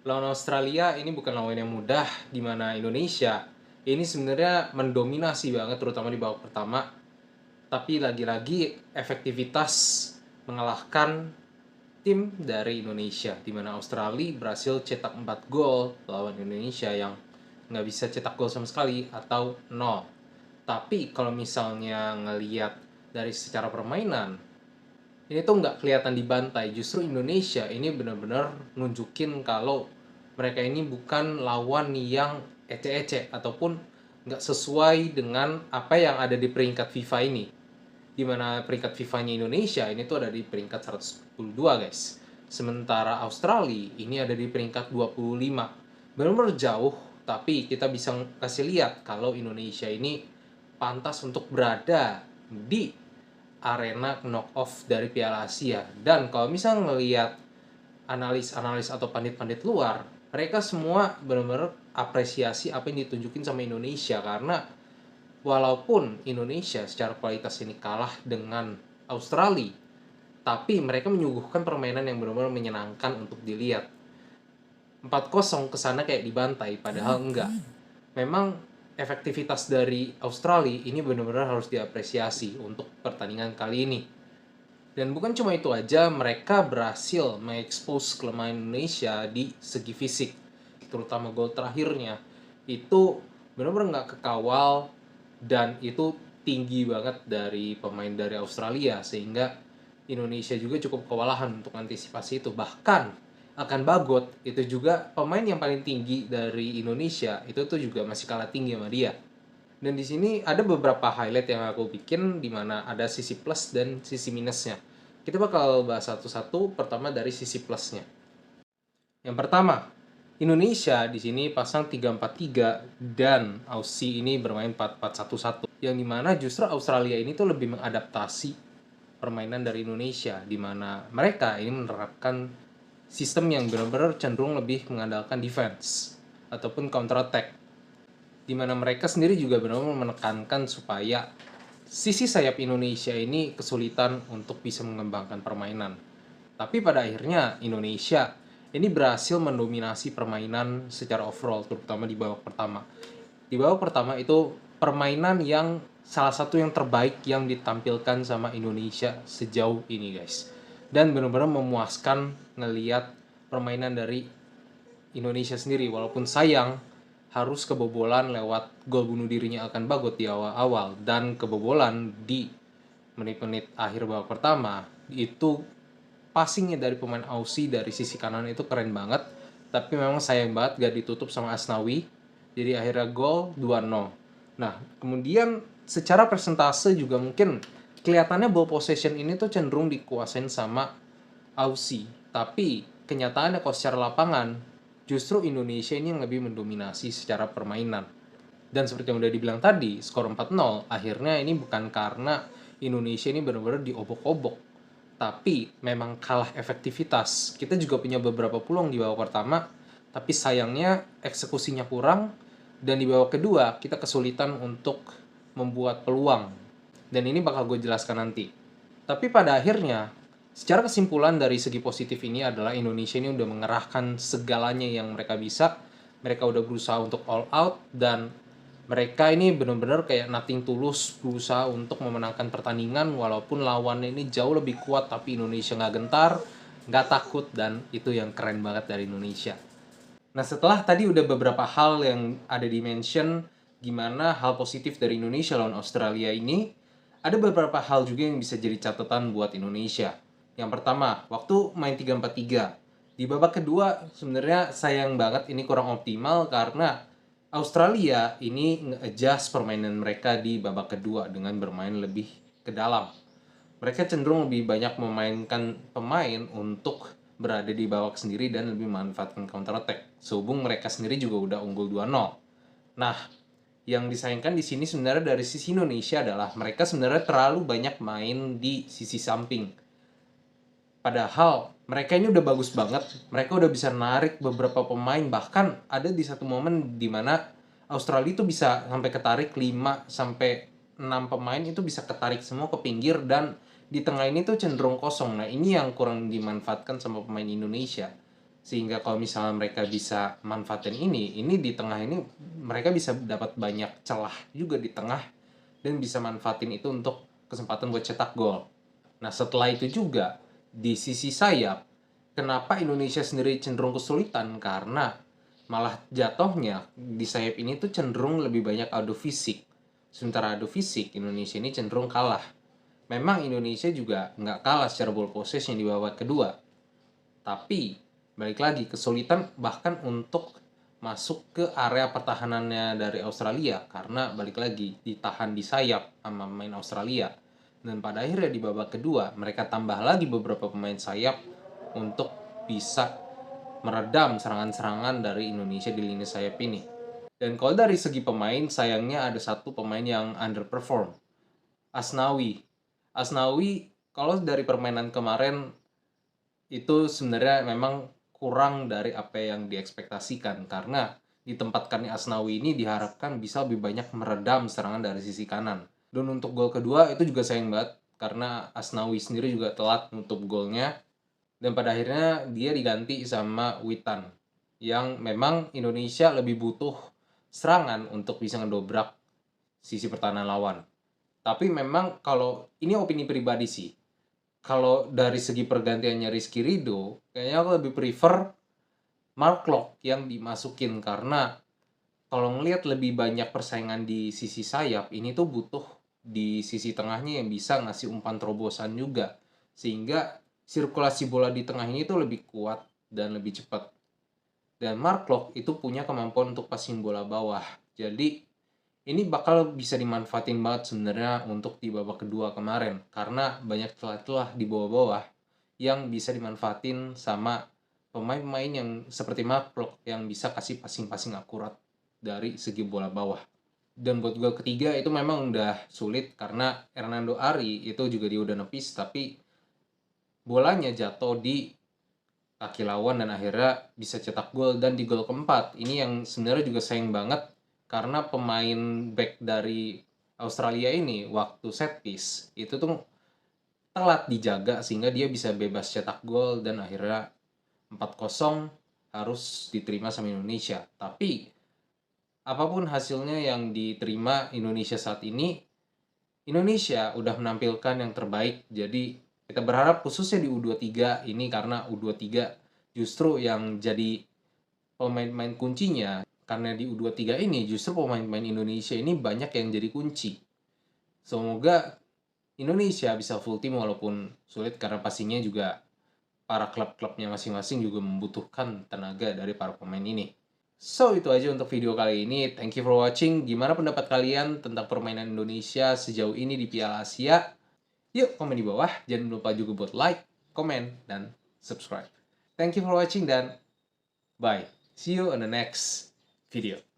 Lawan Australia ini bukan lawan yang mudah, di mana Indonesia ini sebenarnya mendominasi banget terutama di babak pertama. Tapi lagi-lagi efektivitas mengalahkan tim dari Indonesia, di mana Australia berhasil cetak 4 gol lawan Indonesia yang nggak bisa cetak gol sama sekali atau nol. Tapi kalau misalnya ngelihat dari secara permainan, ini tuh nggak kelihatan dibantai. Justru Indonesia ini benar-benar nunjukin kalau mereka ini bukan lawan yang ece-ece ataupun nggak sesuai dengan apa yang ada di peringkat FIFA ini. Di mana peringkat FIFA-nya Indonesia ini tuh ada di peringkat 122, guys. Sementara Australia ini ada di peringkat 25. Benar-benar jauh, tapi kita bisa kasih lihat kalau Indonesia ini pantas untuk berada di arena knock-off dari Piala Asia. Dan kalau misalnya ngelihat analis-analis atau pandit-pandit luar, mereka semua benar-benar apresiasi apa yang ditunjukin sama Indonesia, karena walaupun Indonesia secara kualitas ini kalah dengan Australia, tapi mereka menyuguhkan permainan yang benar-benar menyenangkan untuk dilihat. 4-0 kesana kayak dibantai, padahal enggak. Memang efektivitas dari Australia ini benar-benar harus diapresiasi untuk pertandingan kali ini. Dan bukan cuma itu aja, mereka berhasil mengekspos kelemahan Indonesia di segi fisik. Terutama gol terakhirnya. Itu benar-benar nggak kekawal, dan itu tinggi banget dari pemain dari Australia. Sehingga Indonesia juga cukup kewalahan untuk antisipasi itu. Bahkan akan Bagot, itu juga pemain yang paling tinggi dari Indonesia, itu tuh juga masih kalah tinggi sama dia. Dan di sini ada beberapa highlight yang aku bikin, di mana ada sisi plus dan sisi minusnya. Kita bakal bahas satu-satu. Pertama dari sisi plusnya. Yang pertama, Indonesia di sini pasang 3-4-3 dan Aussie ini bermain 4-4-1-1. Yang dimana justru Australia ini tuh lebih mengadaptasi permainan dari Indonesia, di mana mereka ini menerapkan sistem yang benar-benar cenderung lebih mengandalkan defense ataupun counter attack, di mana mereka sendiri juga benar-benar menekankan supaya sisi sayap Indonesia ini kesulitan untuk bisa mengembangkan permainan. Tapi pada akhirnya Indonesia ini berhasil mendominasi permainan secara overall, terutama di babak pertama. Di babak pertama itu permainan yang salah satu yang terbaik yang ditampilkan sama Indonesia sejauh ini, guys. Dan benar-benar memuaskan ngelihat permainan dari Indonesia sendiri, walaupun sayang harus kebobolan lewat gol bunuh dirinya akan Bagot di awal-awal, dan kebobolan di menit-menit akhir babak pertama. Itu passingnya dari pemain Aussie dari sisi kanan itu keren banget, tapi memang sayang banget gak ditutup sama Asnawi, jadi akhirnya gol 2-0. Nah, kemudian secara persentase juga mungkin kelihatannya ball possession ini tuh cenderung dikuasain sama Aussie, tapi kenyataannya kalau secara lapangan justru Indonesia ini yang lebih mendominasi secara permainan. Dan seperti yang udah dibilang tadi, skor 4-0 akhirnya ini bukan karena Indonesia ini benar-benar diobok-obok, tapi memang kalah efektivitas. Kita juga punya beberapa peluang di babak pertama, tapi sayangnya eksekusinya kurang, dan di babak kedua kita kesulitan untuk membuat peluang. Dan ini bakal gue jelaskan nanti. Tapi pada akhirnya, secara kesimpulan dari segi positif ini adalah Indonesia ini udah mengerahkan segalanya yang mereka bisa. Mereka udah berusaha untuk all out, dan mereka ini benar-benar kayak nothing tulus berusaha untuk memenangkan pertandingan walaupun lawannya ini jauh lebih kuat, tapi Indonesia nggak gentar, nggak takut, dan itu yang keren banget dari Indonesia. Nah, setelah tadi udah beberapa hal yang ada di mention gimana hal positif dari Indonesia lawan Australia ini, ada beberapa hal juga yang bisa jadi catatan buat Indonesia. Yang pertama, waktu main 3-4-3. Di babak kedua sebenarnya sayang banget ini kurang optimal, karena Australia ini nge-adjust permainan mereka di babak kedua dengan bermain lebih ke dalam. Mereka cenderung lebih banyak memainkan pemain untuk berada di babak sendiri dan lebih memanfaatkan counter attack. Sehubung mereka sendiri juga udah unggul 2-0. Nah, yang disayangkan di sini sebenarnya dari sisi Indonesia adalah mereka sebenarnya terlalu banyak main di sisi samping. Padahal mereka ini udah bagus banget, mereka udah bisa narik beberapa pemain, bahkan ada di satu momen di mana Australia itu bisa sampai ketarik 5 sampai 6 pemain itu bisa ketarik semua ke pinggir, dan di tengah ini tuh cenderung kosong. Nah, ini yang kurang dimanfaatkan sama pemain Indonesia. Sehingga kalau misalnya mereka bisa manfaatin ini di tengah ini mereka bisa dapat banyak celah juga di tengah dan bisa manfaatin itu untuk kesempatan buat cetak gol. Nah, setelah itu juga di sisi sayap, kenapa Indonesia sendiri cenderung kesulitan? Karena malah jatuhnya di sayap ini tuh cenderung lebih banyak adu fisik. Sementara adu fisik, Indonesia ini cenderung kalah. Memang Indonesia juga nggak kalah secara ball possession di babak kedua. Tapi, balik lagi, kesulitan bahkan untuk masuk ke area pertahanannya dari Australia. Karena balik lagi, ditahan di sayap sama pemain Australia. Dan pada akhirnya di babak kedua, mereka tambah lagi beberapa pemain sayap untuk bisa meredam serangan-serangan dari Indonesia di lini sayap ini. Dan kalau dari segi pemain, sayangnya ada satu pemain yang underperform. Asnawi. Asnawi, kalau dari permainan kemarin, itu sebenarnya memang kurang dari apa yang diekspektasikan. Karena ditempatkannya Asnawi ini diharapkan bisa lebih banyak meredam serangan dari sisi kanan. Dan untuk gol kedua itu juga sayang banget. Karena Asnawi sendiri juga telat menutup golnya. Dan pada akhirnya dia diganti sama Witan. Yang memang Indonesia lebih butuh serangan untuk bisa ngedobrak sisi pertahanan lawan. Tapi memang kalau ini opini pribadi sih. Kalau dari segi pergantiannya Rizky Ridho, kayaknya aku lebih prefer Mark Locke yang dimasukin. Karena kalau ngelihat lebih banyak persaingan di sisi sayap, ini tuh butuh di sisi tengahnya yang bisa ngasih umpan terobosan juga. Sehingga sirkulasi bola di tengah ini tuh lebih kuat dan lebih cepat. Dan Mark Locke itu punya kemampuan untuk passing bola bawah. Jadi ini bakal bisa dimanfaatin banget sebenarnya untuk di babak kedua kemarin. Karena banyak celah-celah di bawah-bawah yang bisa dimanfaatin sama pemain-pemain yang seperti Mark Locke yang bisa kasih passing-passing akurat dari segi bola bawah. Dan buat gol ketiga itu memang udah sulit karena Hernando Ari itu juga dia udah nepis tapi bolanya jatuh di kaki lawan dan akhirnya bisa cetak gol. Dan di gol keempat ini yang sebenarnya juga sayang banget karena pemain back dari Australia ini waktu set piece itu tuh telat dijaga sehingga dia bisa bebas cetak gol dan akhirnya 4-0 harus diterima sama Indonesia. Tapi apapun hasilnya yang diterima Indonesia saat ini, Indonesia udah menampilkan yang terbaik. Jadi kita berharap khususnya di U23 ini karena U23 justru yang jadi pemain-pemain kuncinya. Karena di U23 ini justru pemain-pemain Indonesia ini banyak yang jadi kunci. Semoga Indonesia bisa full team walaupun sulit karena pastinya juga para klub-klubnya masing-masing juga membutuhkan tenaga dari para pemain ini. So, itu aja untuk video kali ini. Thank you for watching. Gimana pendapat kalian tentang permainan Indonesia sejauh ini di Piala Asia? Yuk, komen di bawah. Jangan lupa juga buat like, komen, dan subscribe. Thank you for watching dan bye. See you on the next video.